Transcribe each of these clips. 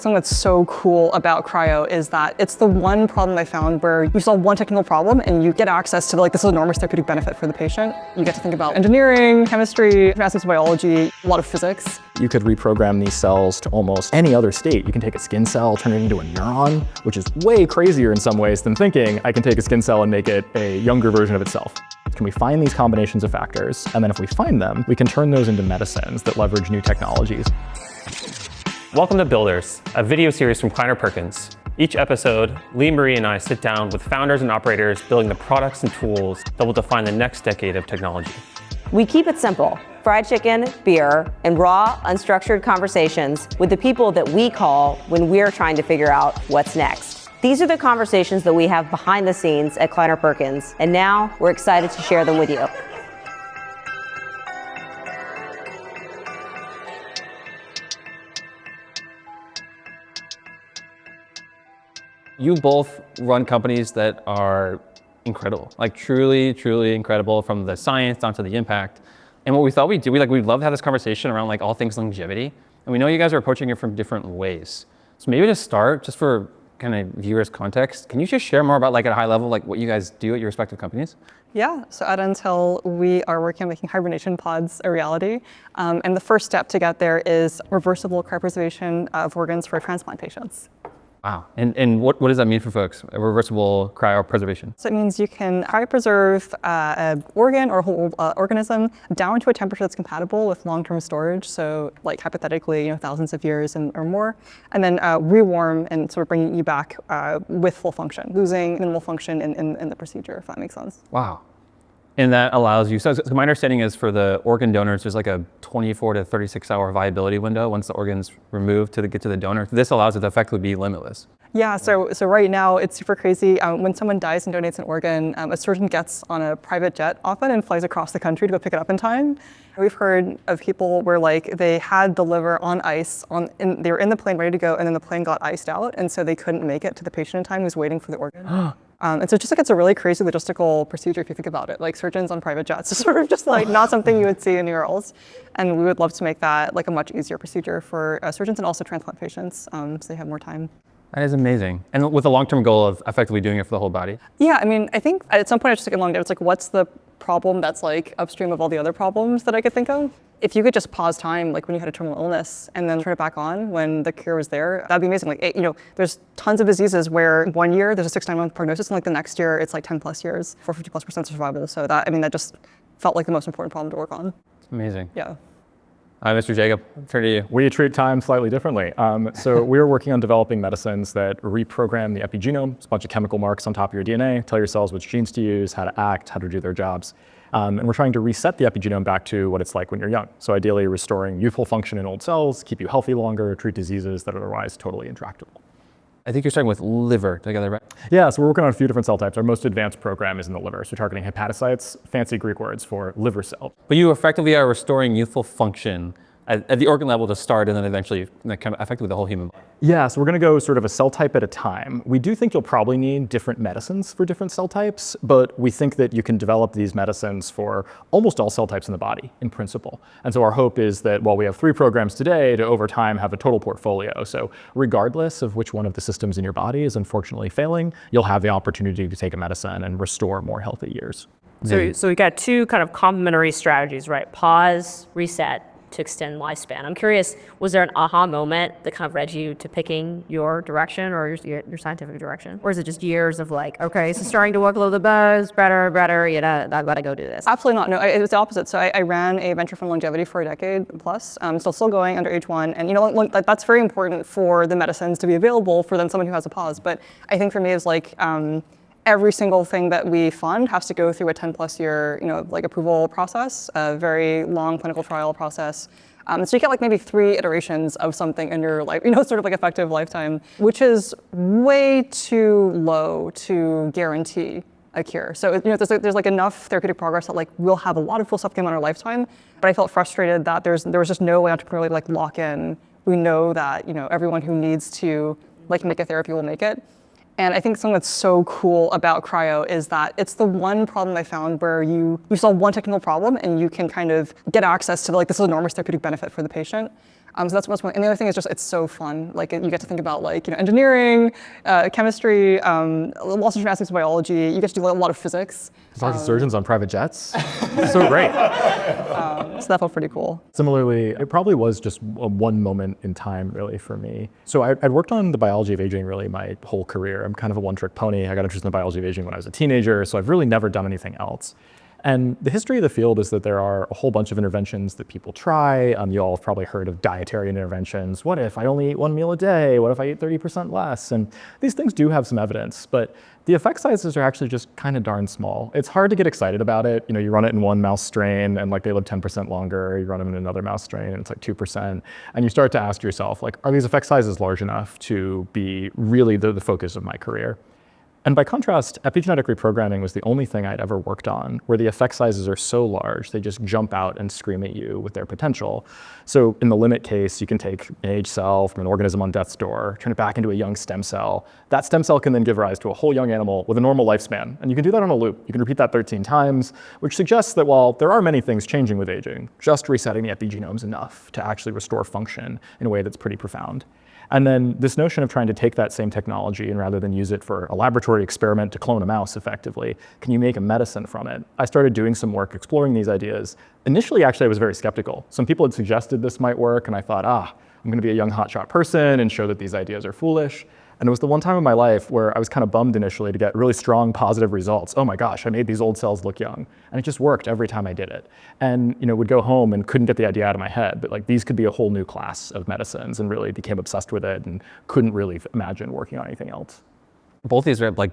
Something that's so cool about cryo is that it's the one problem I found where you solve one technical problem and you get access to this enormous therapeutic benefit for the patient. You get to think about engineering, chemistry, aspects of biology, a lot of physics. You could reprogram these cells to almost any other state. You can take a skin cell, turn it into a neuron, which is way crazier in some ways than thinking I can take a skin cell and make it a younger version of itself. Can we find these combinations of factors? And then if we find them, we can turn those into medicines that leverage new technologies. Welcome to Builders, a video series from Kleiner Perkins. Each episode, Leigh, Marie, and I sit down with founders and operators building the products and tools that will define the next decade of technology. We keep it simple: fried chicken, beer, and raw, unstructured conversations with the people that we call when we're trying to figure out what's next. These are the conversations that we have behind the scenes at Kleiner Perkins, and now we're excited to share them with you. You both run companies that are incredible, like truly, truly incredible, from the science down to the impact. And what we thought we'd do, we'd love to have this conversation around all things longevity. And we know you guys are approaching it from different ways. So maybe to start, just for kind of viewers' context, can you just share more about at a high level, what you guys do at your respective companies? Yeah, so at Until, we are working on making hibernation pods a reality. And the first step to get there is reversible cryopreservation of organs for transplant patients. Wow. And what does that mean for folks, a reversible cryopreservation? So it means you can cryopreserve an organ or a whole organism down to a temperature that's compatible with long-term storage. So hypothetically, thousands of years or more, and then rewarm and sort of bring you back with full function, losing minimal function in the procedure, if that makes sense. Wow. And that allows you, so my understanding is for the organ donors, there's a 24 to 36 hour viability window once the organ's removed to get to the donor. This allows it to effectively be limitless. Yeah, so right now it's super crazy. When someone dies and donates an organ, a surgeon gets on a private jet often and flies across the country to go pick it up in time. We've heard of people where they had the liver on ice, they were in the plane ready to go, and then the plane got iced out, and so they couldn't make it to the patient in time who was waiting for the organ. And so it's a really crazy logistical procedure if you think about it. Surgeons on private jets is sort of just not something you would see anywhere else. And we would love to make that a much easier procedure for surgeons and also transplant patients, so they have more time. That is amazing. And with the long-term goal of effectively doing it for the whole body? Yeah, I think at some point I was just thinking along there, it's what's the problem that's upstream of all the other problems that I could think of? If you could just pause time, when you had a terminal illness, and then turn it back on when the cure was there, that'd be amazing. There's tons of diseases where 1 year there's a 6 to 9 month prognosis, and the next year it's 10 plus years for 50+% survival. So that just felt like the most important problem to work on. It's amazing. Yeah. Hi, Mr. Jacob. Turn to you. We treat time slightly differently. So we're working on developing medicines that reprogram the epigenome. It's a bunch of chemical marks on top of your DNA, tell your cells which genes to use, how to act, how to do their jobs. And we're trying to reset the epigenome back to what it's like when you're young. So ideally restoring youthful function in old cells, keep you healthy longer, treat diseases that are otherwise totally intractable. I think you're starting with liver together, right? Yeah, so we're working on a few different cell types. Our most advanced program is in the liver. So targeting hepatocytes, fancy Greek words for liver cell. But you effectively are restoring youthful function at the organ level to start, and then eventually effectively the whole human body. Yeah, so we're going to go sort of a cell type at a time. We do think you'll probably need different medicines for different cell types, but we think that you can develop these medicines for almost all cell types in the body, in principle. And so our hope is that while we have 3 programs today, to over time have a total portfolio. So regardless of which one of the systems in your body is unfortunately failing, you'll have the opportunity to take a medicine and restore more healthy years. So we got 2 kind of complementary strategies, right? Pause, reset, to extend lifespan. I'm curious, was there an aha moment that kind of led you to picking your direction or your scientific direction? Or is it just years of okay, so starting to work a little bit better, I've got to go do this? Absolutely not. No, it was the opposite. So I ran a venture fund longevity for a decade plus, still going under age 1. And that's very important for the medicines to be available for someone who has a pause. But I think for me it's every single thing that we fund has to go through a 10 plus year, approval process, a very long clinical trial process. So you get maybe 3 iterations of something in your life, sort of effective lifetime, which is way too low to guarantee a cure. So there's enough therapeutic progress that we'll have a lot of cool stuff coming on our lifetime. But I felt frustrated that there was just no way entrepreneurially lock in. We know that everyone who needs to make a therapy will make it. And I think something that's so cool about cryo is that it's the one problem I found where you solve one technical problem and you can kind of get access to this enormous therapeutic benefit for the patient. So that's one. And the other thing is just it's so fun. Like you get to think about like engineering, chemistry, lots of different aspects of biology. You get to do a lot of physics. Talk to surgeons on private jets. So great. So that felt pretty cool. Similarly, it probably was just one moment in time really for me. So I'd worked on the biology of aging really my whole career. I'm kind of a one-trick pony. I got interested in the biology of aging when I was a teenager, so I've really never done anything else. And the history of the field is that there are a whole bunch of interventions that people try. You all have probably heard of dietary interventions. What if I only eat 1 meal a day? What if I eat 30% less? And these things do have some evidence, but the effect sizes are actually just kind of darn small. It's hard to get excited about it. You run it in one mouse strain and like they live 10% longer. You run them in another mouse strain and it's like 2%. And you start to ask yourself, like, are these effect sizes large enough to be really the focus of my career? And by contrast, epigenetic reprogramming was the only thing I'd ever worked on where the effect sizes are so large, they just jump out and scream at you with their potential. So in the limit case, you can take an aged cell from an organism on death's door, turn it back into a young stem cell. That stem cell can then give rise to a whole young animal with a normal lifespan. And you can do that on a loop. You can repeat that 13 times, which suggests that while there are many things changing with aging, just resetting the epigenome is enough to actually restore function in a way that's pretty profound. And then this notion of trying to take that same technology and rather than use it for a laboratory experiment to clone a mouse effectively, can you make a medicine from it? I started doing some work exploring these ideas. Initially, actually, I was very skeptical. Some people had suggested this might work, and I thought, I'm gonna be a young hotshot person and show that these ideas are foolish. And it was the one time in my life where I was kind of bummed initially to get really strong positive results. Oh my gosh, I made these old cells look young. And it just worked every time I did it. And would go home and couldn't get the idea out of my head, but like these could be a whole new class of medicines, and really became obsessed with it and couldn't really imagine working on anything else. Both these are like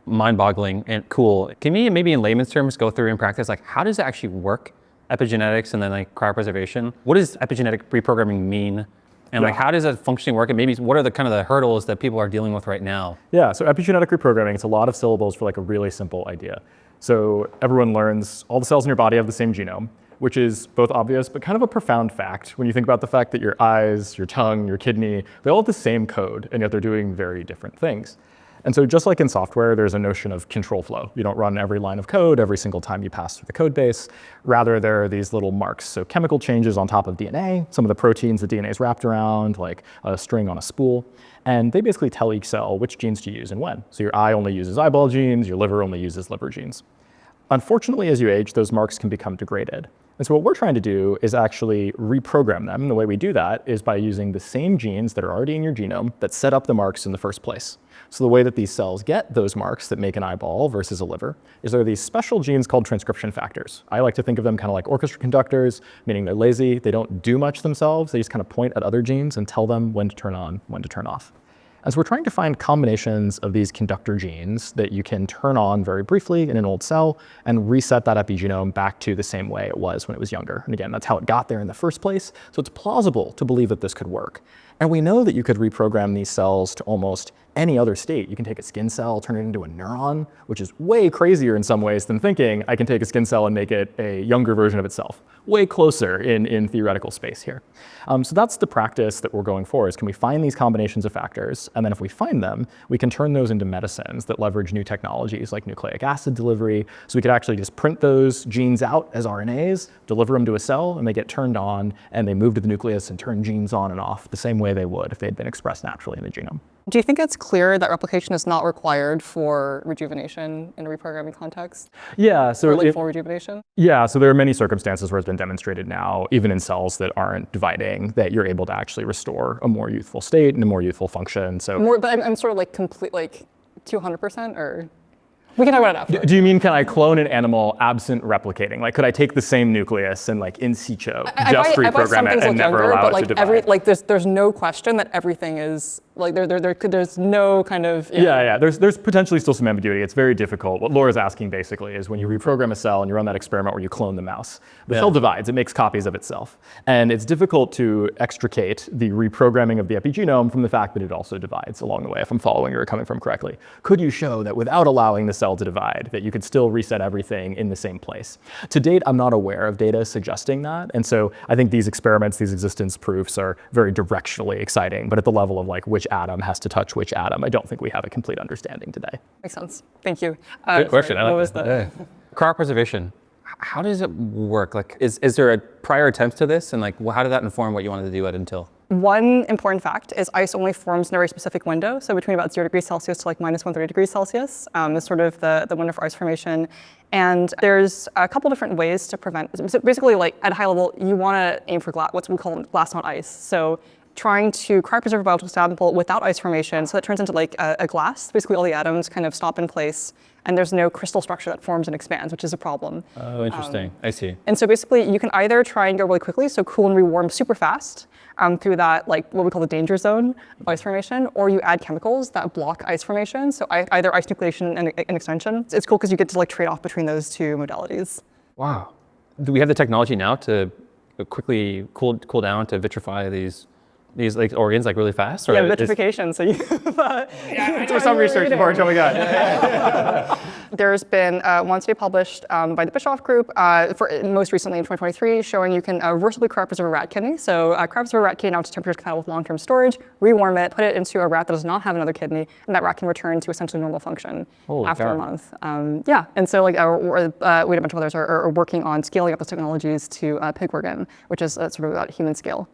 mind-boggling and cool. Can you maybe in layman's terms go through in practice, like how does it actually work? Epigenetics and then like cryo-preservation. What does epigenetic reprogramming mean? And like, how does that functioning work? And maybe what are the kind of the hurdles that people are dealing with right now? Yeah, so epigenetic reprogramming, it's a lot of syllables for like a really simple idea. So everyone learns all the cells in your body have the same genome, which is both obvious, but kind of a profound fact when you think about the fact that your eyes, your tongue, your kidney, they all have the same code, and yet they're doing very different things. And so just like in software, there's a notion of control flow. You don't run every line of code every single time you pass through the code base. Rather, there are these little marks. So chemical changes on top of DNA, some of the proteins that DNA is wrapped around, like a string on a spool. And they basically tell each cell which genes to use and when. So your eye only uses eyeball genes, your liver only uses liver genes. Unfortunately, as you age, those marks can become degraded. And so what we're trying to do is actually reprogram them. And the way we do that is by using the same genes that are already in your genome that set up the marks in the first place. So the way that these cells get those marks that make an eyeball versus a liver is there are these special genes called transcription factors. I like to think of them kind of like orchestra conductors, meaning they're lazy, they don't do much themselves, they just kind of point at other genes and tell them when to turn on, when to turn off. And so we're trying to find combinations of these conductor genes that you can turn on very briefly in an old cell and reset that epigenome back to the same way it was when it was younger. And again, that's how it got there in the first place. So it's plausible to believe that this could work. And we know that you could reprogram these cells to almost any other state. You can take a skin cell, turn it into a neuron, which is way crazier in some ways than thinking I can take a skin cell and make it a younger version of itself. Way closer in theoretical space here. So that's the practice that we're going for, is can we find these combinations of factors, and then if we find them, we can turn those into medicines that leverage new technologies like nucleic acid delivery. So we could actually just print those genes out as RNAs, deliver them to a cell, and they get turned on, and they move to the nucleus and turn genes on and off the same way they would if they'd been expressed naturally in the genome. Do you think it's clear that replication is not required for rejuvenation in a reprogramming context? Yeah, so or like full rejuvenation? Yeah, so there are many circumstances where it's been demonstrated now, even in cells that aren't dividing, that you're able to actually restore a more youthful state and a more youthful function. So, but I'm sort of like complete, like 200%, or we can talk about it after. Do you mean can I clone an animal absent replicating? Like, could I take the same nucleus and like in situ just reprogram it and never allow it to divide? There's no question that everything is like there's no kind of yeah. There's potentially still some ambiguity. It's very difficult. What Laura's asking basically is when you reprogram a cell and you run that experiment where you clone the mouse, the cell divides. It makes copies of itself, and it's difficult to extricate the reprogramming of the epigenome from the fact that it also divides along the way. If I'm following where you're coming from correctly, could you show that without allowing the cell to divide, that you could still reset everything in the same place? To date, I'm not aware of data suggesting that, and so I think these experiments, these existence proofs, are very directionally exciting. But at the level of like which atom has to touch which atom, I don't think we have a complete understanding today. Makes sense. Thank you. Good question. Sorry, what was that? Cryopreservation. How does it work? Like, is there a prior attempt to this? And like, how did that inform what you wanted to do at Until? One important fact is ice only forms in a very specific window. So between about 0 degrees Celsius to like minus 130 degrees Celsius is sort of the window for ice formation. And there's a couple different ways to prevent, so basically like at a high level, you want to aim for what we call glass not ice. So trying to cryopreserve a biological sample without ice formation, so that turns into like a glass. Basically all the atoms kind of stop in place and there's no crystal structure that forms and expands, which is a problem. Oh, interesting. I see. And so basically you can either try and go really quickly, so cool and rewarm super fast through that, like what we call the danger zone of ice formation, or you add chemicals that block ice formation, so either ice nucleation and extension. It's cool because you get to like trade off between those two modalities. Wow. Do we have the technology now to quickly cool down to vitrify these like organs like really fast? Or Yeah, vitrification. So you Do some research before I jumping on. There's been one study published by the Bischoff group, most recently in 2023, showing you can reversibly cryopreserve a rat kidney. So cryopreserve a rat kidney down to temperatures compatible with long-term storage, rewarm it, put it into a rat that does not have another kidney, and that rat can return to essentially normal function after a month. Yeah, and so like we and a bunch of others are working on scaling up those technologies to pig organ, which is sort of about human scale.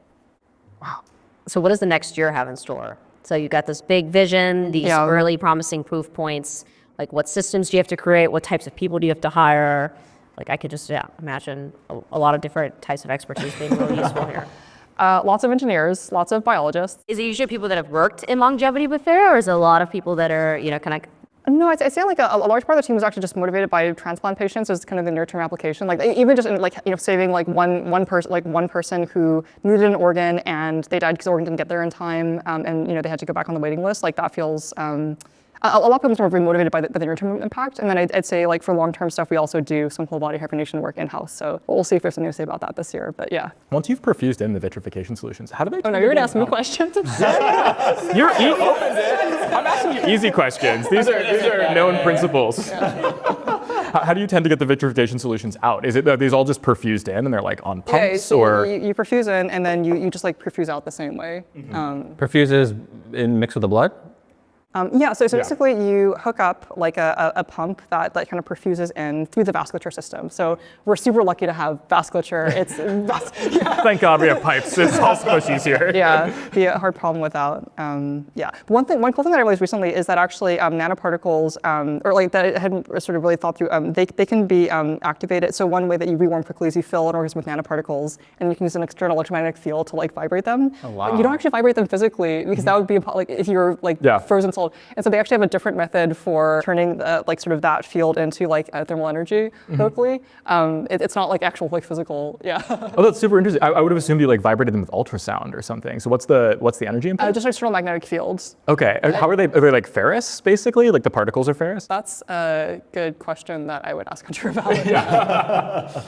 So what does the next year have in store? So you got this big vision, these early promising proof points. Like what systems do you have to create? What types of people do you have to hire? Like I could just imagine a lot of different types of expertise being really useful here. Lots of engineers, lots of biologists. Is it usually people that have worked in longevity before, or is it a lot of people that are, kind of? No, I'd say like a large part of the team was actually just motivated by transplant patients as kind of the near-term application. Like even just in, like saving like one person who needed an organ and they died because the organ didn't get there in time, and they had to go back on the waiting list. Like that feels. A lot of people are very motivated by the near-term impact, and then I'd say like for long-term stuff, we also do some whole body hibernation work in-house. So we'll see if there's something to say about that this year. But yeah. Once you've perfused in the vitrification solutions, how do they? Oh no, you're gonna ask me questions. I'm asking you easy questions. These are known principles. How do you tend to get the vitrification solutions out? Is it are these all just perfused in and they're like on pumps, so or you perfuse in and then you just like perfuse out the same way. Perfuses in mixed with the blood? So basically you hook up like a pump that kind of perfuses in through the vasculature system. So we're super lucky to have vasculature. It's Thank God we have pipes. It's all squishies here. Yeah, be a hard problem without. But one cool thing that I realized recently is that actually nanoparticles, or like that I hadn't sort of really thought through, they can be activated. So one way that you rewarm quickly is you fill an organism with nanoparticles, and you can use an external electromagnetic field to like vibrate them. Oh, wow. But you don't actually vibrate them physically because that would be like if you were like frozen solid. And so they actually have a different method for turning like sort of that field into like thermal energy locally. It's not like actual like physical. Yeah. Oh, that's super interesting. I would have assumed you like vibrated them with ultrasound or something. So what's the energy input? Just external magnetic fields. Okay. How are they? Are they like ferrous basically? Like the particles are ferrous? That's a good question that I would ask Hunter about.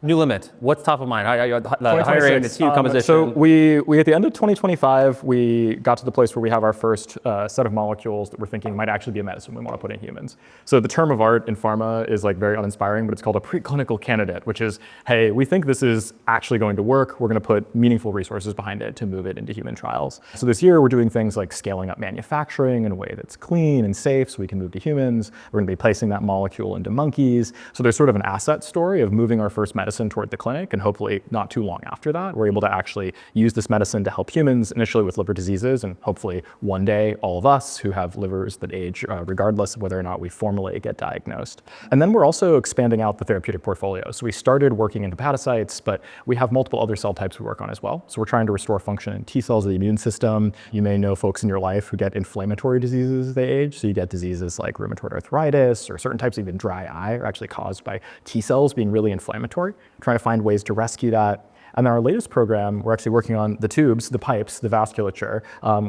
NewLimit, what's top of mind? The hiring, the team composition. So we at the end of 2025, we got to the place where we have our first set of molecules that we're thinking might actually be a medicine we want to put in humans. So the term of art in pharma is like very uninspiring, but it's called a preclinical candidate, which is, hey, we think this is actually going to work. We're going to put meaningful resources behind it to move it into human trials. So this year we're doing things like scaling up manufacturing in a way that's clean and safe so we can move to humans. We're going to be placing that molecule into monkeys. So there's sort of an asset story of moving our first medicine toward the clinic, and hopefully not too long after that, we're able to actually use this medicine to help humans, initially with liver diseases, and hopefully one day all of us who have livers that age regardless of whether or not we formally get diagnosed. And then we're also expanding out the therapeutic portfolio. So we started working in hepatocytes, but we have multiple other cell types we work on as well. So we're trying to restore function in T cells of the immune system. You may know folks in your life who get inflammatory diseases as they age. So you get diseases like rheumatoid arthritis, or certain types of even dry eye are actually caused by T cells being really inflammatory. Trying to find ways to rescue that. And then our latest program, we're actually working on the tubes, the pipes, the vasculature.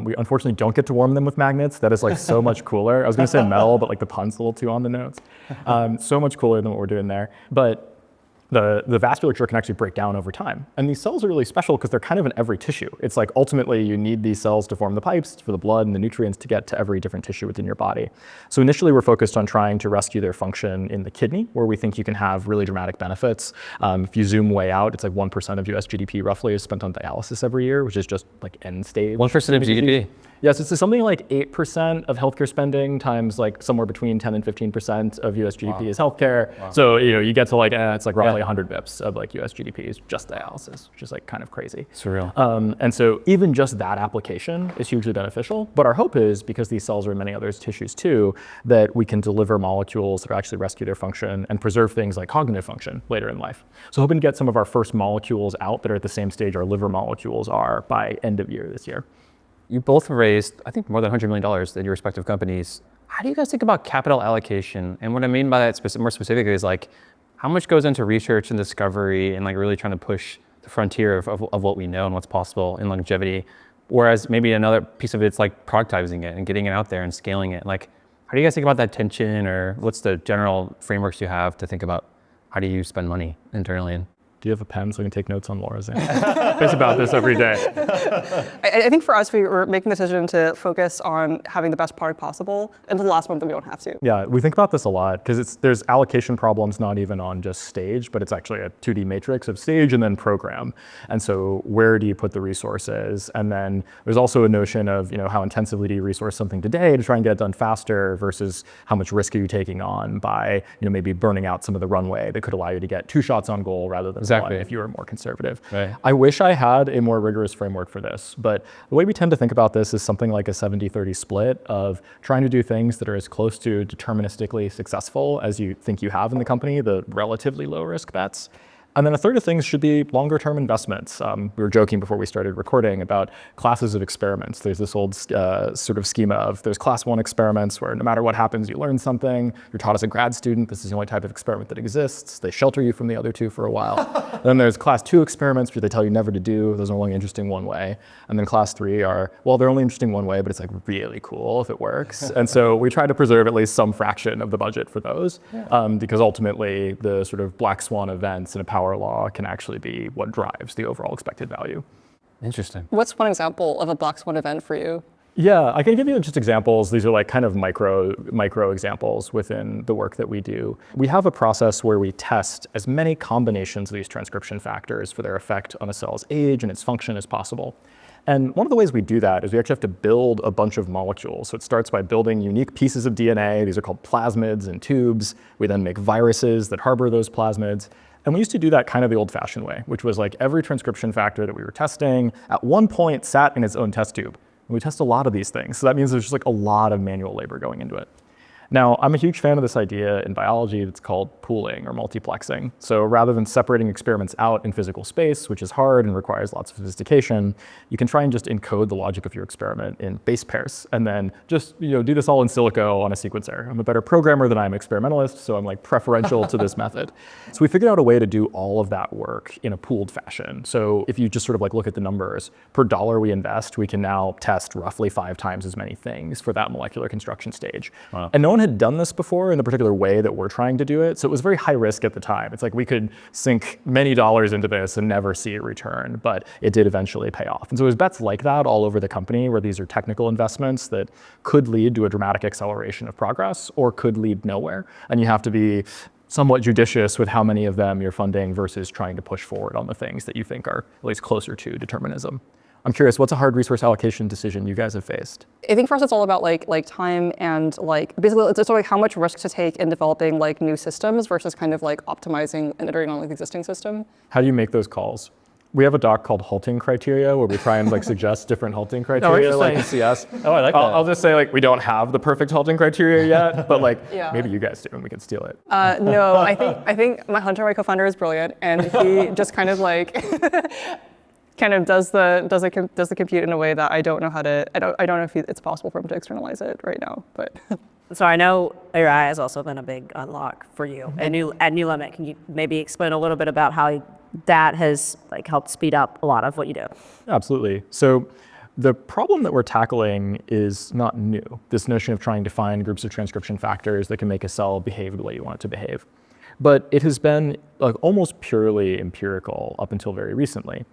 We unfortunately don't get to warm them with magnets. That is like so much cooler. I was gonna say metal, but like the pun's a little too on the nose. So much cooler than what we're doing there. But the vasculature can actually break down over time. And these cells are really special because they're kind of in every tissue. It's like ultimately you need these cells to form the pipes for the blood and the nutrients to get to every different tissue within your body. So initially we're focused on trying to rescue their function in the kidney, where we think you can have really dramatic benefits. If you zoom way out, it's like 1% of US GDP roughly is spent on dialysis every year, which is just like end stage. 1% of GDP? Yes, it's something like 8% of healthcare spending times like somewhere between 10 and 15% of US GDP is healthcare. So, you get to like, it's like roughly 100 bips of like US GDP is just dialysis, which is like kind of crazy. Surreal. And so even just that application is hugely beneficial. But our hope is, because these cells are in many other tissues too, that we can deliver molecules that actually rescue their function and preserve things like cognitive function later in life. So hoping to get some of our first molecules out that are at the same stage our liver molecules are by end of year this year. You both raised, I think, more than $100 million in your respective companies. How do you guys think about capital allocation? And what I mean by that more specifically is like, how much goes into research and discovery and like really trying to push the frontier of what we know and what's possible in longevity? Whereas maybe another piece of it's like productizing it and getting it out there and scaling it. Like, how do you guys think about that tension, or what's the general frameworks you have to think about how do you spend money internally? Do you have a pen so I can take notes on Laura's answer? It's about this every day. I think for us, we were making the decision to focus on having the best product possible until the last month that we don't have to. Yeah, we think about this a lot because there's allocation problems not even on just stage, but it's actually a 2D matrix of stage and then program. And so where do you put the resources? And then there's also a notion of how intensively do you resource something today to try and get it done faster versus how much risk are you taking on by maybe burning out some of the runway that could allow you to get 2 shots on goal rather than one if you were more conservative. Right. I wish I had a more rigorous framework for this, but the way we tend to think about this is something like a 70-30 split of trying to do things that are as close to deterministically successful as you think you have in the company, the relatively low risk bets. And then a third of things should be longer term investments. We were joking before we started recording about classes of experiments. There's this old sort of schema of there's class 1 experiments where no matter what happens, you learn something. You're taught as a grad student, this is the only type of experiment that exists. They shelter you from the other 2 for a while. Then there's class 2 experiments, which they tell you never to do. Those are only interesting one way. And then class 3 are, well, they're only interesting one way, but it's like really cool if it works. And so we try to preserve at least some fraction of the budget for those, because ultimately the sort of black swan events in a power law can actually be what drives the overall expected value. Interesting. What's one example of a black swan event for you? Yeah, I can give you just examples. These are like kind of micro examples within the work that we do. We have a process where we test as many combinations of these transcription factors for their effect on a cell's age and its function as possible. And one of the ways we do that is we actually have to build a bunch of molecules. So it starts by building unique pieces of DNA. These are called plasmids in tubes. We then make viruses that harbor those plasmids. And we used to do that kind of the old-fashioned way, which was like every transcription factor that we were testing at one point sat in its own test tube. And we test a lot of these things. So that means there's just like a lot of manual labor going into it. Now, I'm a huge fan of this idea in biology that's called pooling or multiplexing. So rather than separating experiments out in physical space, which is hard and requires lots of sophistication, you can try and just encode the logic of your experiment in base pairs and then just do this all in silico on a sequencer. I'm a better programmer than I'm an experimentalist, so I'm like preferential to this method. So we figured out a way to do all of that work in a pooled fashion. So if you just sort of like look at the numbers, per dollar we invest, we can now test roughly 5 times as many things for that molecular construction stage. Wow. And no one had done this before in the particular way that we're trying to do it. So it was very high risk at the time. It's like we could sink many dollars into this and never see a return, but it did eventually pay off. And so there's bets like that all over the company where these are technical investments that could lead to a dramatic acceleration of progress or could lead nowhere. And you have to be somewhat judicious with how many of them you're funding versus trying to push forward on the things that you think are at least closer to determinism. I'm curious, what's a hard resource allocation decision you guys have faced? I think for us it's all about like time and like basically it's sort of like how much risk to take in developing like new systems versus kind of like optimizing and iterating on like the existing system. How do you make those calls? We have a doc called halting criteria where we try and like suggest different halting criteria like in CS. Oh, I like that. I'll just say like we don't have the perfect halting criteria yet, but like Yeah. maybe you guys do and we can steal it. No, I think my Hunter, my co-founder, is brilliant, and he just kind of like kind of does the compute in a way that I don't know how to. I don't know if it's possible for him to externalize it right now, but. So I know AI has also been a big unlock for you at NewLimit. Can you maybe explain a little bit about how that has like helped speed up a lot of what you do? Absolutely. So the problem that we're tackling is not new. This notion of trying to find groups of transcription factors that can make a cell behave the way you want it to behave. But it has been like almost purely empirical up until very recently.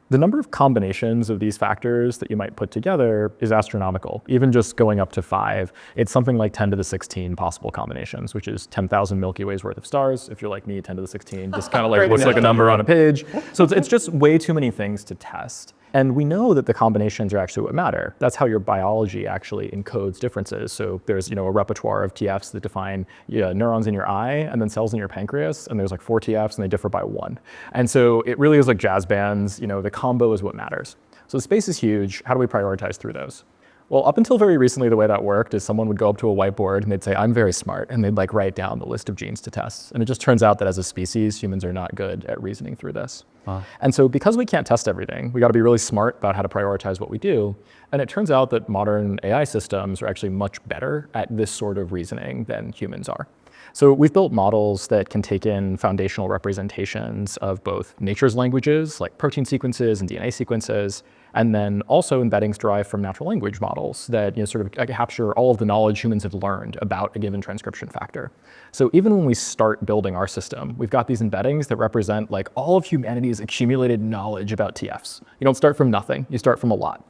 The number of combinations of these factors that you might put together is astronomical. Even just going up to 5, it's something like 10 to the 16 possible combinations, which is 10,000 Milky Ways worth of stars. If you're like me, 10 to the 16 just kind of like looks like a number on a page. So it's just way too many things to test. And we know that the combinations are actually what matter. That's how your biology actually encodes differences. So there's a repertoire of TFs that define neurons in your eye and then cells in your pancreas, and there's like 4 TFs and they differ by 1. And so it really is like jazz bands, the combo is what matters. So the space is huge. How do we prioritize through those? Well, up until very recently, the way that worked is someone would go up to a whiteboard and they'd say, I'm very smart, and they'd like write down the list of genes to test. And it just turns out that as a species, humans are not good at reasoning through this. Wow. And so because we can't test everything, we got to be really smart about how to prioritize what we do. And it turns out that modern AI systems are actually much better at this sort of reasoning than humans are. So we've built models that can take in foundational representations of both nature's languages, like protein sequences and DNA sequences, and then also embeddings derived from natural language models that sort of capture all of the knowledge humans have learned about a given transcription factor. So even when we start building our system, we've got these embeddings that represent like all of humanity's accumulated knowledge about TFs. You don't start from nothing, you start from a lot.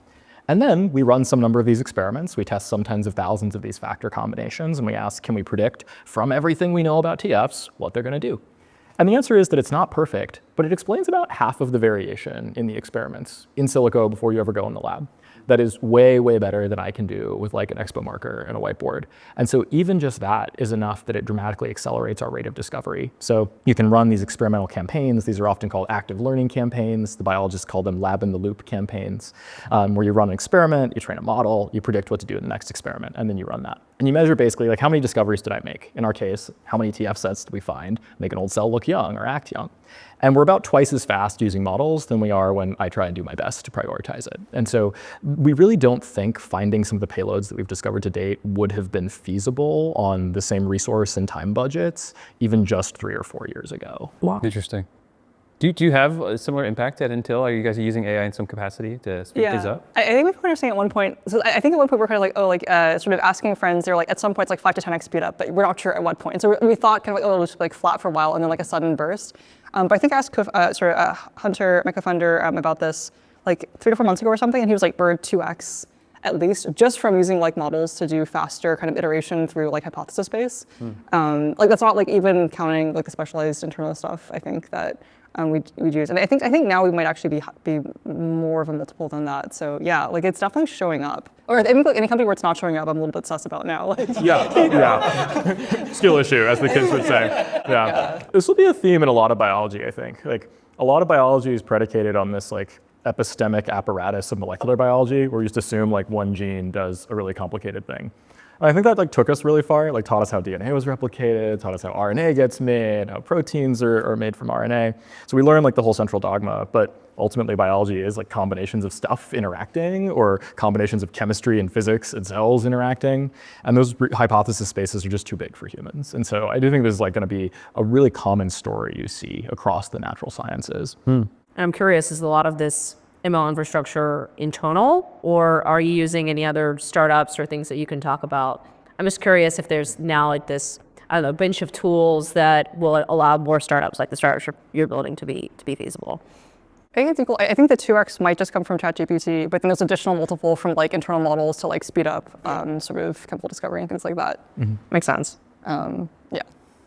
And then we run some number of these experiments. We test some tens of thousands of these factor combinations, and we ask, can we predict from everything we know about TFs what they're going to do? And the answer is that it's not perfect, but it explains about half of the variation in the experiments in silico before you ever go in the lab. That is way, way better than I can do with like an expo marker and a whiteboard. And so even just that is enough that it dramatically accelerates our rate of discovery. So you can run these experimental campaigns. These are often called active learning campaigns. The biologists call them lab in the loop campaigns, where you run an experiment, you train a model, you predict what to do in the next experiment, and then you run that. And you measure basically like how many discoveries did I make? In our case, how many TF sets did we find? Make an old cell look young or act young. And we're about twice as fast using models than we are when I try and do my best to prioritize it. And so we really don't think finding some of the payloads that we've discovered to date would have been feasible on the same resource and time budgets, even just 3 or 4 years ago. Wow. Interesting. Do you have a similar impact at Intel? Are you guys using AI in some capacity to speed things up? I think we were understanding at one point. So I think at one point we were kind of like, sort of asking friends. They're like, at some point it's like 5 to 10x speed up, but we're not sure at what point. And so we thought kind of like, it'll just be like flat for a while and then like a sudden burst. But I think I asked Hunter McAfunder about this like 3 to 4 months ago or something, and he was like, we're 2x at least, just from using like models to do faster kind of iteration through like hypothesis space. Like that's not like even counting like the specialized internal stuff. I think that we'd use, and I think now we might actually be more of a multiple than that. So yeah, like it's definitely showing up. Or I think like any company where it's not showing up, I'm a little bit sus about now. Like, yeah. Skill issue, as the kids would say. Yeah. This will be a theme in a lot of biology, I think. Like a lot of biology is predicated on this like epistemic apparatus of molecular biology, where we just assume like one gene does a really complicated thing. And I think that like took us really far. It like taught us how DNA was replicated, taught us how RNA gets made, how proteins are made from RNA. So we learned like the whole central dogma, but ultimately biology is like combinations of stuff interacting, or combinations of chemistry and physics and cells interacting. And those hypothesis spaces are just too big for humans. And so I do think this is like going to be a really common story you see across the natural sciences. I'm curious, is a lot of this ML infrastructure internal, or are you using any other startups or things that you can talk about? I'm just curious if there's now like this, I don't know, bench of tools that will allow more startups like the startups you're building to be feasible. I think it's equal. I think the 2x might just come from ChatGPT, but then there's additional multiple from like internal models to like speed up sort of chemical discovery and things like that. Makes sense. Yeah.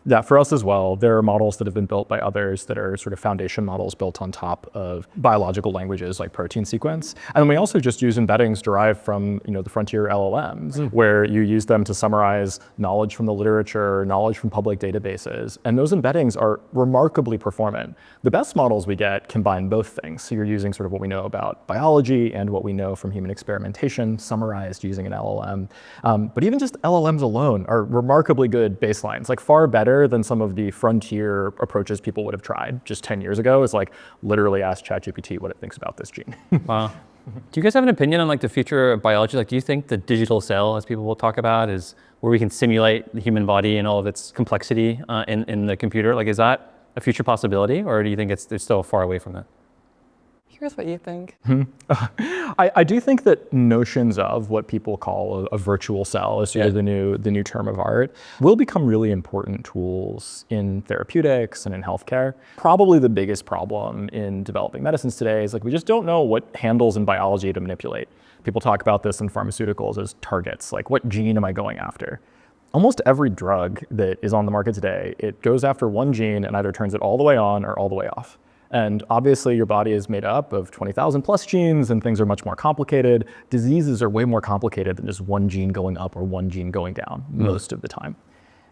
Yeah, for us as well, there are models that have been built by others that are sort of foundation models built on top of biological languages like protein sequence. And then we also just use embeddings derived from the frontier LLMs, where you use them to summarize knowledge from the literature, knowledge from public databases. And those embeddings are remarkably performant. The best models we get combine both things. So you're using sort of what we know about biology and what we know from human experimentation summarized using an LLM. But even just LLMs alone are remarkably good baselines, like far better than some of the frontier approaches people would have tried just 10 years ago. Is like literally ask ChatGPT what it thinks about this gene. Wow. Do you guys have an opinion on like the future of biology? Like, do you think the digital cell, as people will talk about, is where we can simulate the human body and all of its complexity in the computer? Like, is that a future possibility, or do you think it's still far away from that? Here's what you think. I do think that notions of what people call a virtual cell is sort of the new term of art will become really important tools in therapeutics and in healthcare. Probably the biggest problem in developing medicines today is like we just don't know what handles in biology to manipulate. People talk about this in pharmaceuticals as targets, like what gene am I going after? Almost every drug that is on the market today, it goes after one gene and either turns it all the way on or all the way off. And obviously your body is made up of 20,000 plus genes and things are much more complicated. Diseases are way more complicated than just one gene going up or one gene going down most of the time.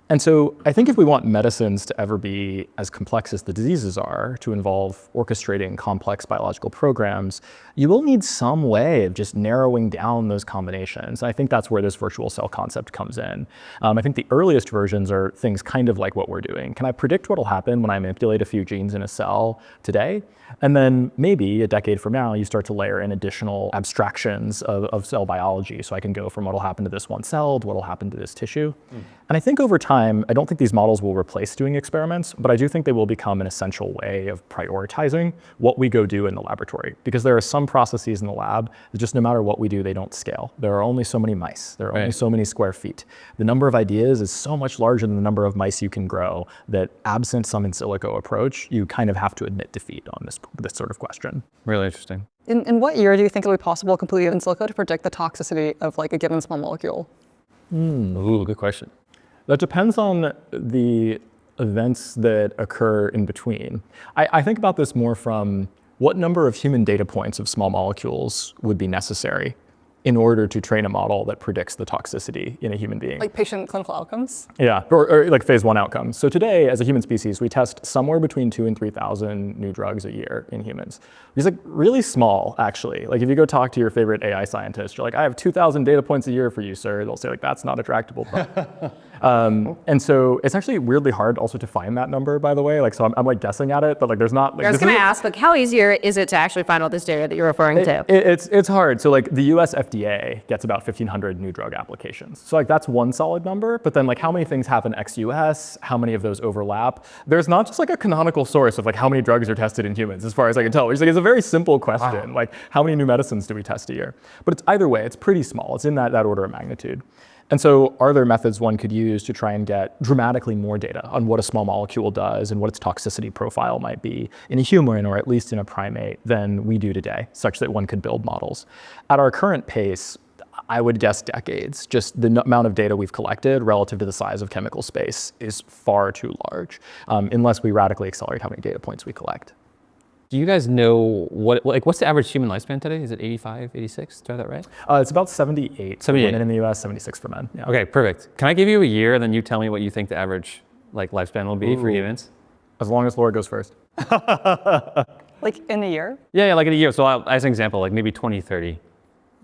And so I think if we want medicines to ever be as complex as the diseases are, to involve orchestrating complex biological programs, you will need some way of just narrowing down those combinations. And I think that's where this virtual cell concept comes in. I think the earliest versions are things kind of like what we're doing. Can I predict what will happen when I manipulate a few genes in a cell today? And then maybe a decade from now, you start to layer in additional abstractions of cell biology. So I can go from what will happen to this one cell to what will happen to this tissue. And I think over time, I don't think these models will replace doing experiments, but I do think they will become an essential way of prioritizing what we go do in the laboratory. Because there are some processes in the lab that just no matter what we do, they don't scale. There are only so many mice. There are only so many square feet. The number of ideas is so much larger than the number of mice you can grow that absent some in silico approach, you kind of have to admit defeat on this sort of question. Really interesting. In what year do you think it'll be possible completely in silico to predict the toxicity of like a given small molecule? Ooh, good question. That depends on the events that occur in between. I think about this more from what number of human data points of small molecules would be necessary in order to train a model that predicts the toxicity in a human being. Like patient clinical outcomes? Yeah, or like phase 1 outcomes. So today, as a human species, we test somewhere between 2,000 and 3,000 new drugs a year in humans. It's like really small, actually. Like if you go talk to your favorite AI scientist, you're like, I have 2,000 data points a year for you, sir. They'll say like, that's not a tractable problem. And so it's actually weirdly hard also to find that number, by the way. Like, so I'm like guessing at it, but like there's not. Like, I was going to ask, like, how easier is it to actually find all this data that you're referring to? It's hard. So like the US FDA gets about 1,500 new drug applications. So like that's one solid number, but then like how many things happen ex-US? How many of those overlap? There's not just like a canonical source of like how many drugs are tested in humans, as far as I can tell. It's a very simple question, like how many new medicines do we test a year? But it's either way, it's pretty small. It's in that order of magnitude. And so are there methods one could use to try and get dramatically more data on what a small molecule does and what its toxicity profile might be in a human or at least in a primate than we do today, such that one could build models? At our current pace, I would guess decades. Just the amount of data we've collected relative to the size of chemical space is far too large, unless we radically accelerate how many data points we collect. Do you guys know what's the average human lifespan today? Is it 85, 86? Do I have that right? It's about 78 for women in the US, 76 for men. Yeah. Okay, perfect. Can I give you a year, then you tell me what you think the average like lifespan will be for humans? As long as Laura goes first. Like in a year? Yeah, like in a year. So as an example, like maybe 2030.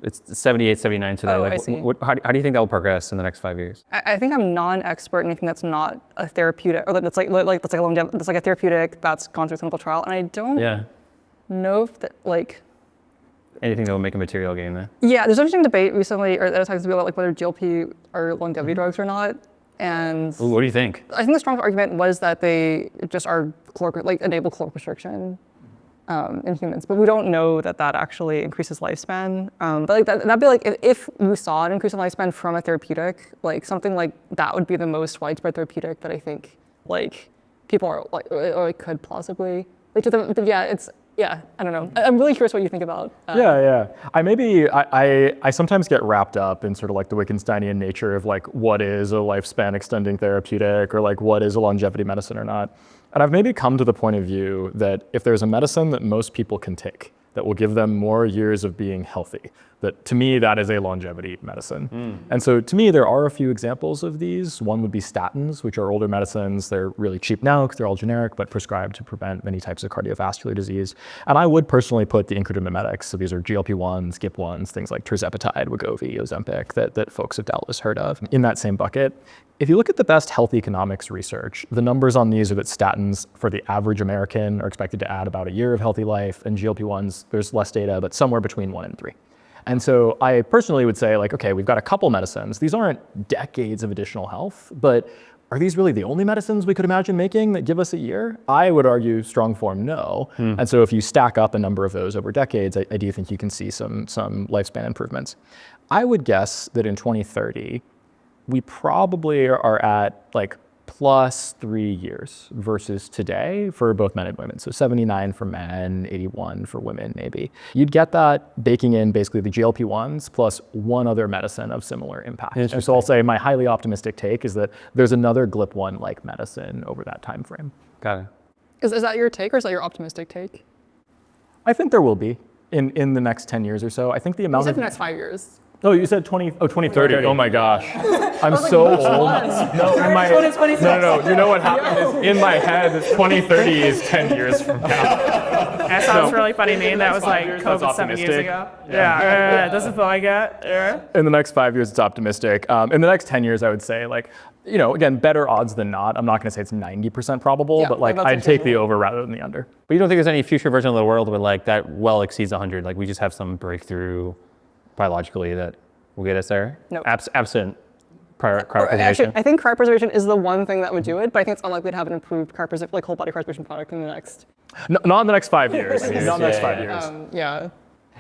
It's 78, 79 today. Oh, like, I see. how do you think that will progress in the next 5 years? I think I'm non-expert in anything that's not a therapeutic, or that's like a therapeutic that's gone through a clinical trial, and I don't know if that like. Anything that will make a material gain there? Yeah, there's an interesting debate recently, or that has to be about like whether GLP are longevity drugs or not, and. Ooh, what do you think? I think the strong argument was that they just are enable caloric restriction. In humans, but we don't know that actually increases lifespan. But like that'd be like if we saw an increase in lifespan from a therapeutic, like something like that would be the most widespread therapeutic that I think like people are like or could plausibly like I don't know. I'm really curious what you think about. I sometimes get wrapped up in sort of like the Wittgensteinian nature of like what is a lifespan extending therapeutic or like what is a longevity medicine or not. And I've maybe come to the point of view that if there's a medicine that most people can take that will give them more years of being healthy, that to me, that is a longevity medicine. And so to me, there are a few examples of these. One would be statins, which are older medicines. They're really cheap now because they're all generic, but prescribed to prevent many types of cardiovascular disease. And I would personally put the incretin mimetics, so these are GLP-1s, GIP-1s, things like tirzepatide, Wegovy, Ozempic, that folks have doubtless heard of, in that same bucket. If you look at the best health economics research, the numbers on these are that statins for the average American are expected to add about a year of healthy life, and GLP-1s, there's less data, but somewhere between 1 and 3. And so I personally would say like, okay, we've got a couple medicines. These aren't decades of additional health, but are these really the only medicines we could imagine making that give us a year? I would argue strong form no. And so if you stack up a number of those over decades, I do think you can see some lifespan improvements. I would guess that in 2030, we probably are at like plus 3 years versus today for both men and women. So 79 for men, 81 for women maybe. You'd get that baking in basically the GLP-1s plus one other medicine of similar impact. And so I'll say my highly optimistic take is that there's another GLP-1 like medicine over that time frame. Got it. Is that your take, or is that your optimistic take? I think there will be in the next 10 years or so. I think the You amount said of the next 5 years. Oh, you said 2030. Oh my gosh. I'm like, so which old. one? No, in my, no. You know what happened is in my head, 2030 is 10 years from now. That sounds really funny name. That was like years, that's COVID 7 years optimistic. ago. Yeah, it doesn't feel like that. Yeah. In the next 5 years, it's optimistic. In the next 10 years, I would say, like, again, better odds than not. I'm not going to say it's 90% probable, Yeah, but like that's I'd take the reasonable. over rather than the under. But you don't think there's any future version of the world where like that well exceeds 100? Like we just have some breakthrough biologically that will get us there? Nope. Absent prior Actually, cryopreservation? I think cryopreservation is the one thing that would do it, but I think it's unlikely to have an improved like whole body cryopreservation product in the next. No, not in the next 5 years. Not in the next 5 years. Yeah.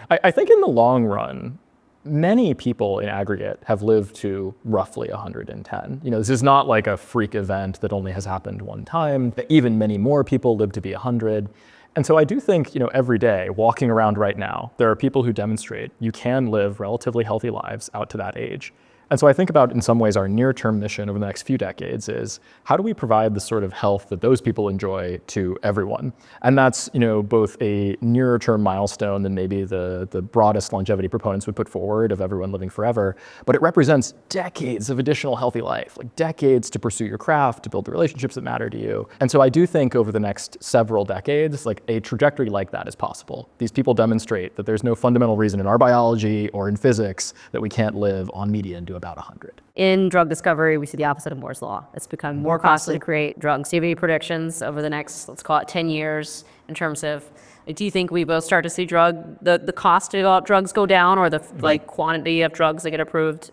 I think in the long run, many people in aggregate have lived to roughly 110. This is not like a freak event that only has happened one time. Even many more people live to be 100. And so I do think, every day, walking around right now, there are people who demonstrate you can live relatively healthy lives out to that age. And so I think about, in some ways, our near-term mission over the next few decades is how do we provide the sort of health that those people enjoy to everyone? And that's, both a nearer-term milestone than maybe the broadest longevity proponents would put forward of everyone living forever, but it represents decades of additional healthy life, like decades to pursue your craft, to build the relationships that matter to you. And so I do think over the next several decades, like a trajectory like that is possible. These people demonstrate that there's no fundamental reason in our biology or in physics that we can't live on median to about 100. In drug discovery, we see the opposite of Moore's law. It's become more costly to create drugs. Do you have any predictions over the next, let's call it 10 years, in terms of, do you think we will start to see the cost of drugs go down, or the quantity of drugs that get approved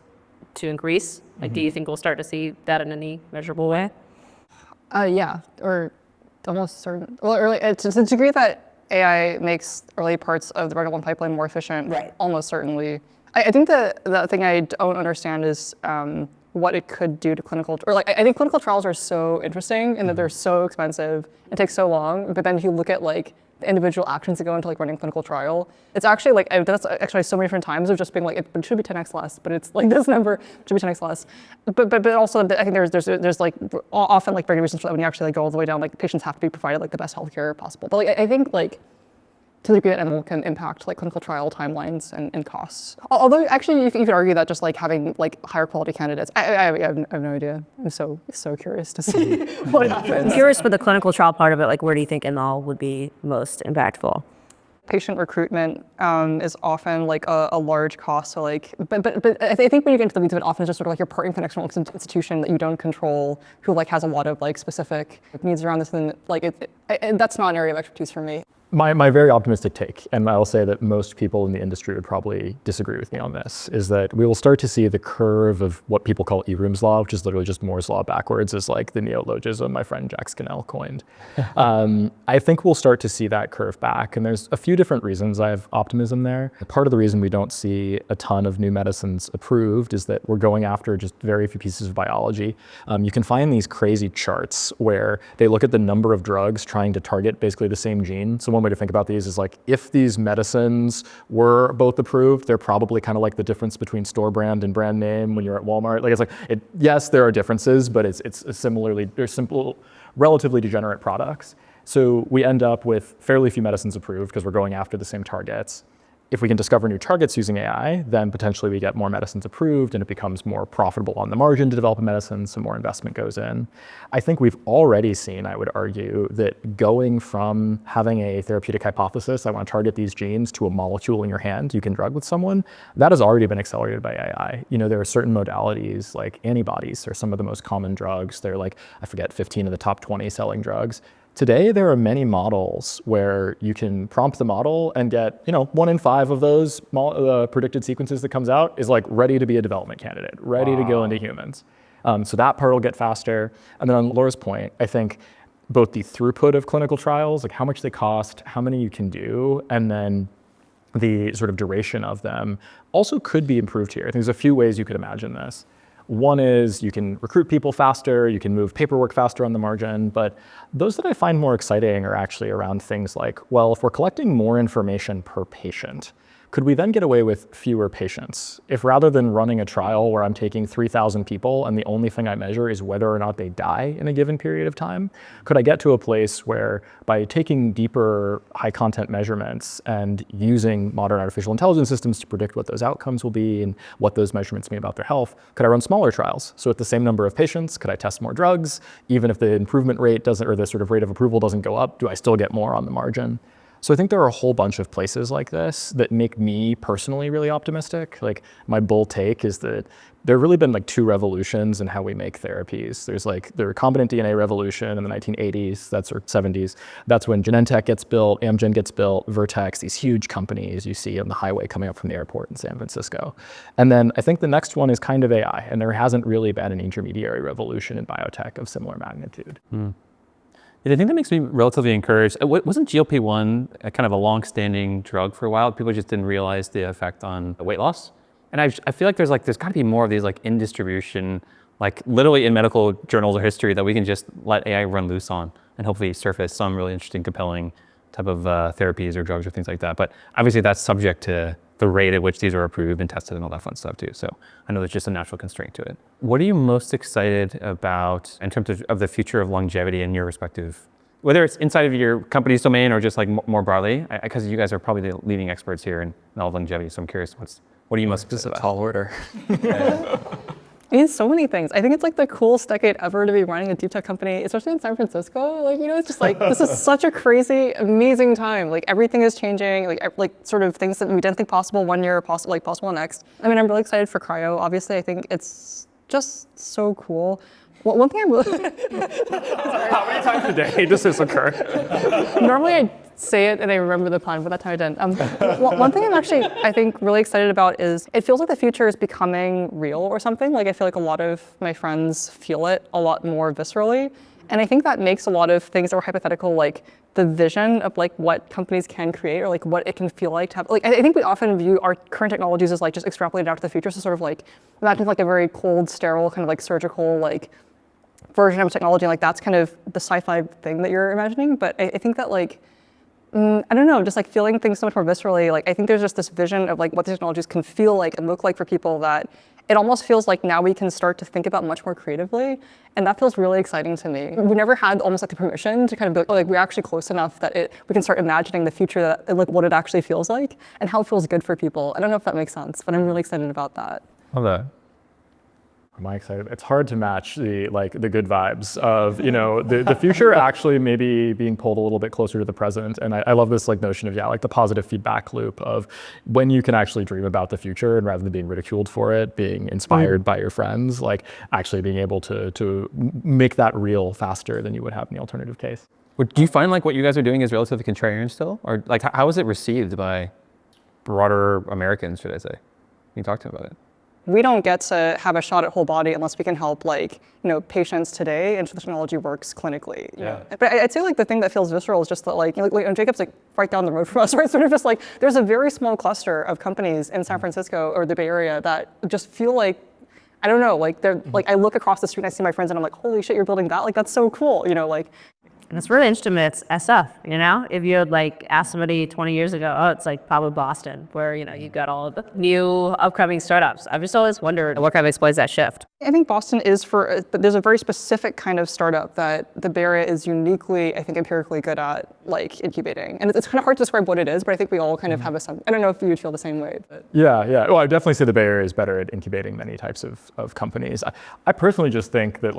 to increase? Like, do you think we'll start to see that in any measurable way? Yeah, or almost certain. Well, to the degree that AI makes early parts of the drug development pipeline more efficient, Right. almost certainly. I think the thing I don't understand is what it could do to clinical, I think clinical trials are so interesting in that they're so expensive, it takes so long, but then if you look at like the individual actions that go into like running a clinical trial, it's actually like, that's actually so many different times of just being like, it should be 10x less, but it's like this number should be 10x less. But also I think there's like often like very reasons for that when you actually like go all the way down, like patients have to be provided like the best healthcare possible. But like I think like to the degree that animal can impact like clinical trial timelines and costs. Although actually you could argue that just like having like higher quality candidates, I have no idea. I'm so curious to see what happens. I'm curious for the clinical trial part of it, like where do you think ML would be most impactful? Patient recruitment is often like a large cost. So like, but I think when you get into the weeds of it, often it's just sort of like you're partnering with an external institution that you don't control, who like has a lot of like specific needs around this, and like that's not an area of expertise for me. My very optimistic take, and I'll say that most people in the industry would probably disagree with me on this, is that we will start to see the curve of what people call Eroom's law, which is literally just Moore's law backwards, is like the neologism my friend Jacob Kimmel coined. I think we'll start to see that curve back, and there's a few different reasons I have optimism there. Part of the reason we don't see a ton of new medicines approved is that we're going after just very few pieces of biology. You can find these crazy charts where they look at the number of drugs trying to target basically the same gene. So one way to think about these is like, if these medicines were both approved, they're probably kind of like the difference between store brand and brand name when you're at Walmart. Like it's like, yes, there are differences, but it's similarly, they're simple, relatively degenerate products. So we end up with fairly few medicines approved because we're going after the same targets. If we can discover new targets using AI, then potentially we get more medicines approved and it becomes more profitable on the margin to develop a medicine, so more investment goes in. I think we've already seen, I would argue, that going from having a therapeutic hypothesis, I want to target these genes, to a molecule in your hand you can drug with someone, that has already been accelerated by AI. There are certain modalities like antibodies are some of the most common drugs. They're like, I forget, 15 of the top 20 selling drugs. Today, there are many models where you can prompt the model and get, 1 in 5 of those predicted sequences that comes out is like ready to be a development candidate, ready to go into humans. So that part will get faster. And then on Laura's point, I think both the throughput of clinical trials, like how much they cost, how many you can do, and then the sort of duration of them also could be improved here. I think there's a few ways you could imagine this. One is you can recruit people faster, you can move paperwork faster on the margin, but those that I find more exciting are actually around things like, well, if we're collecting more information per patient, could we then get away with fewer patients? If rather than running a trial where I'm taking 3,000 people and the only thing I measure is whether or not they die in a given period of time, could I get to a place where by taking deeper high content measurements and using modern artificial intelligence systems to predict what those outcomes will be and what those measurements mean about their health, could I run smaller trials? So at the same number of patients, could I test more drugs? Even if the improvement rate doesn't, or the sort of rate of approval doesn't go up, do I still get more on the margin? So I think there are a whole bunch of places like this that make me personally really optimistic. Like my bull take is that there have really been like 2 revolutions in how we make therapies. There's like the recombinant DNA revolution in the 1980s, or 70s. That's when Genentech gets built, Amgen gets built, Vertex, these huge companies you see on the highway coming up from the airport in San Francisco. And then I think the next one is kind of AI, and there hasn't really been an intermediary revolution in biotech of similar magnitude. The thing that makes me relatively encouraged, wasn't GLP-1 a kind of a long-standing drug for a while? People just didn't realize the effect on weight loss. And I feel like there's got to be more of these like in distribution, like literally in medical journals or history that we can just let AI run loose on and hopefully surface some really interesting, compelling type of therapies or drugs or things like that. But obviously that's subject to the rate at which these are approved and tested and all that fun stuff too. So I know there's just a natural constraint to it. What are you most excited about in terms of the future of longevity in your respective, whether it's inside of your company's domain or just like more broadly? Because you guys are probably the leading experts here in all longevity. So I'm curious, what are you most excited about? Tall order. I mean, so many things. I think it's like the coolest decade ever to be running a deep tech company, especially in San Francisco. Like, it's just like, this is such a crazy, amazing time. Like everything is changing, like sort of things that we didn't think possible one year, possible next. I mean, I'm really excited for cryo. Obviously, I think it's just so cool. Well, one thing I'm really... How many times a day does this occur? Normally I say it and I remember the plan, but that time I didn't. One thing I'm actually, I think, really excited about is it feels like the future is becoming real or something. Like I feel like a lot of my friends feel it a lot more viscerally. And I think that makes a lot of things that were hypothetical, like the vision of like what companies can create or like what it can feel like to have, like I think we often view our current technologies as like just extrapolated out to the future. So sort of like imagine like a very cold, sterile, kind of like surgical, like version of technology, like that's kind of the sci-fi thing that you're imagining. But I think that like, I don't know, just like feeling things so much more viscerally, like I think there's just this vision of like what the technologies can feel like and look like for people that it almost feels like now we can start to think about much more creatively. And that feels really exciting to me. We never had almost like the permission to kind of be like we're actually close enough that we can start imagining the future, that like what it actually feels like and how it feels good for people. I don't know if that makes sense, but I'm really excited about that. Love that. Am I excited? It's hard to match the good vibes of the future actually maybe being pulled a little bit closer to the present. And I love this like notion of like the positive feedback loop of when you can actually dream about the future and rather than being ridiculed for it, being inspired by your friends, like actually being able to make that real faster than you would have in the alternative case. Do you find like what you guys are doing is relatively contrarian still, or like how is it received by broader Americans? Should I say? Can you talk to them about it? We don't get to have a shot at whole body unless we can help patients today and the technology works clinically. You know? But I'd say like the thing that feels visceral is just that Jacob's like right down the road from us, right? Sort of just like there's a very small cluster of companies in San Francisco or the Bay Area that just feel like, I don't know, like they're like I look across the street and I see my friends and I'm like, holy shit, you're building that? Like that's so cool, And it's really interesting that it's SF, If you had asked somebody 20 years ago, oh, it's like probably Boston, where, you've got all of the new upcoming startups. I've just always wondered what kind of explains that shift. I think Boston is but there's a very specific kind of startup that the Bay Area is uniquely, I think, empirically good at, incubating. And it's kind of hard to describe what it is, but I think we all kind of have a sense. I don't know if you would feel the same way. But. Yeah. Well, I definitely say the Bay Area is better at incubating many types of companies. I personally just think that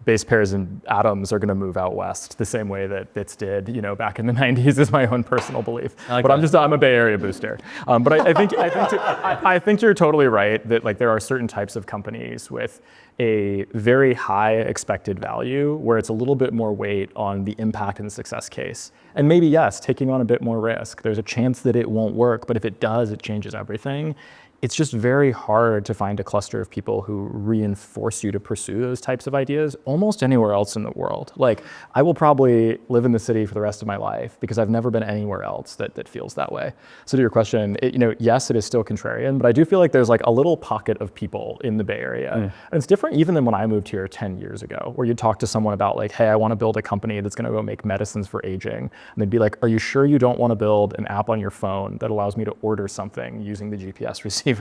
base pairs and atoms are going to move out west the same way that bits did, back in the 90s is my own personal belief. I'm a Bay Area booster. But I think you're totally right that there are certain types of companies with a very high expected value where it's a little bit more weight on the impact and the success case. And maybe, yes, taking on a bit more risk. There's a chance that it won't work, but if it does, it changes everything. it's just very hard to find a cluster of people who reinforce you to pursue those types of ideas almost anywhere else in the world. Like, I will probably live in the city for the rest of my life because I've never been anywhere else that feels that way. So to your question, yes, it is still contrarian, but I do feel like there's like a little pocket of people in the Bay Area. And it's different even than when I moved here 10 years ago, where you talk to someone about like, hey, I want to build a company that's going to go make medicines for aging. And they'd be like, are you sure you don't want to build an app on your phone that allows me to order something using the GPS receiver?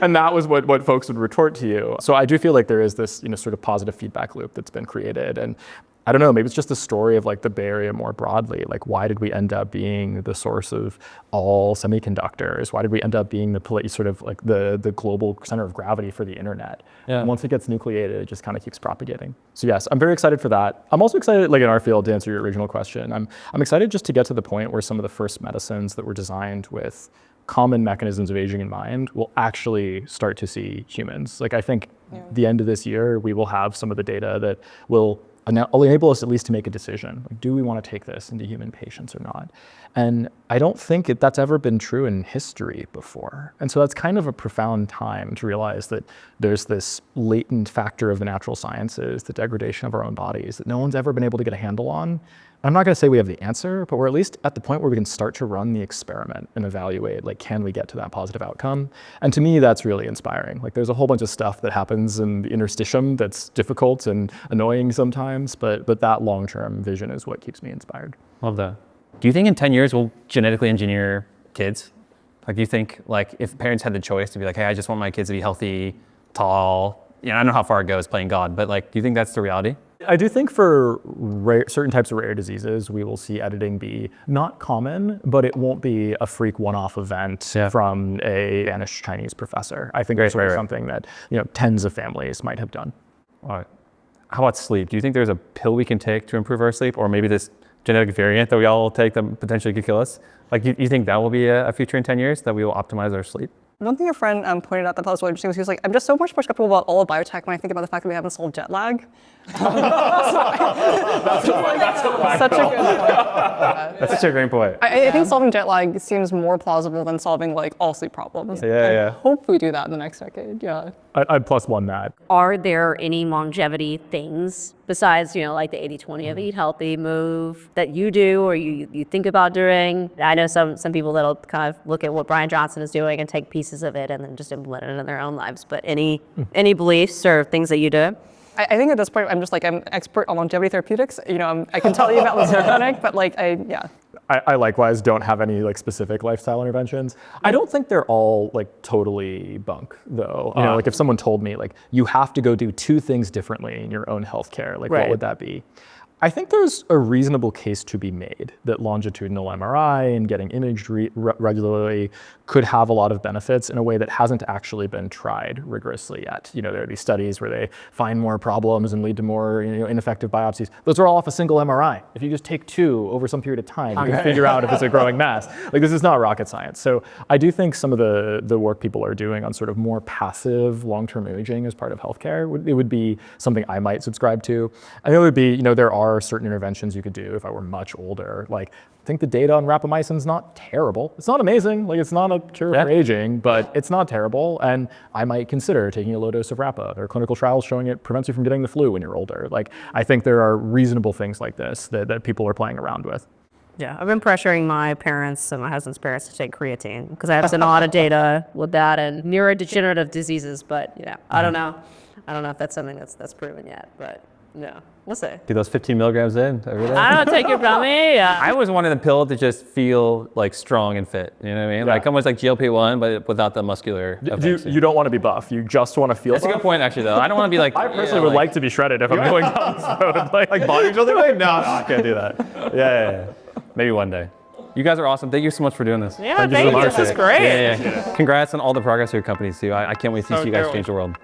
And that was what folks would retort to you. So I do feel like there is this sort of positive feedback loop that's been created. And I don't know, maybe it's just the story of like the Bay Area more broadly. Like, why did we end up being the source of all semiconductors? Why did we end up being the global center of gravity for the internet? Yeah. And once it gets nucleated, it just kind of keeps propagating. So yes, I'm very excited for that. I'm also excited, like in our field, to answer your original question, I'm excited just to get to the point where some of the first medicines that were designed with common mechanisms of aging in mind will actually start to see humans. Like, I think the end of this year, we will have some of the data that will enable us at least to make a decision. Like, do we want to take this into human patients or not? And I don't think that's ever been true in history before. And so that's kind of a profound time to realize that there's this latent factor of the natural sciences, the degradation of our own bodies, that no one's ever been able to get a handle on. I'm not going to say we have the answer, but we're at least at the point where we can start to run the experiment and evaluate, like, can we get to that positive outcome? And to me, that's really inspiring. Like, there's a whole bunch of stuff that happens in the interstitium that's difficult and annoying sometimes, but that long-term vision is what keeps me inspired. Love that. Do you think in 10 years we'll genetically engineer kids? Like, do you think, like, if parents had the choice to be like, hey, I just want my kids to be healthy, tall, I don't know how far it goes playing God, but like, do you think that's the reality? I do think for certain types of rare diseases, we will see editing be not common, but it won't be a freak one-off event from a vanished Chinese professor. I think it's something that tens of families might have done. All right. How about sleep? Do you think there's a pill we can take to improve our sleep, or maybe this genetic variant that we all take that potentially could kill us? Like, you think that will be a future in 10 years, that we will optimize our sleep? One thing a friend pointed out that I thought was really interesting was he was like, I'm just so much more skeptical about all of biotech when I think about the fact that we haven't solved jet lag. That's such a good point. That's such a great point. I think solving jet lag seems more plausible than solving like all sleep problems. I hope we do that in the next decade. Yeah. I'd +1 that. Are there any longevity things besides, like the 80-20 of eat healthy move that you do or you think about doing? I know some people that'll kind of look at what Brian Johnson is doing and take pieces of it and then just implement it in their own lives. But any beliefs or things that you do? I think at this point, I'm expert on longevity therapeutics. I can tell you about the therapeutic, but I likewise don't have any like specific lifestyle interventions. I don't think they're all like totally bunk though. Like if someone told me like you have to go do 2 things differently in your own healthcare, like what would that be? I think there's a reasonable case to be made that longitudinal MRI and getting imaged regularly could have a lot of benefits in a way that hasn't actually been tried rigorously yet. There are these studies where they find more problems and lead to more ineffective biopsies. Those are all off a single MRI. If you just take 2 over some period of time, you can figure out if it's a growing mass. Like, this is not rocket science. So I do think some of the work people are doing on sort of more passive long-term imaging as part of healthcare, it would be something I might subscribe to. I think it would be, there are certain interventions you could do if I were much older. Like, I think the data on rapamycin's not terrible. It's not amazing. Like, it's not a cure for aging, but it's not terrible. And I might consider taking a low dose of rapa. There are clinical trials showing it prevents you from getting the flu when you're older. Like, I think there are reasonable things like this that people are playing around with. Yeah, I've been pressuring my parents and my husband's parents to take creatine because I have seen a lot of data with that and neurodegenerative diseases. But I don't know. I don't know if that's something that's proven yet, but no. We'll see. Do those 15 milligrams in every day? I don't take it from me. I always wanted a pill to just feel like strong and fit. You know what I mean? Like almost like GLP-1, but without the muscular effects. You don't want to be buff. You just want to feel That's buff. a good point, actually, though. I don't want to be like... I personally would like to be shredded if I'm going down this road. Like bodybuilding? No, I can't do that. Yeah. Maybe one day. You guys are awesome. Thank you so much for doing this. Yeah, thank you. This is great. Yeah. Congrats on all the progress of your companies, too. I can't wait to see you guys change the world.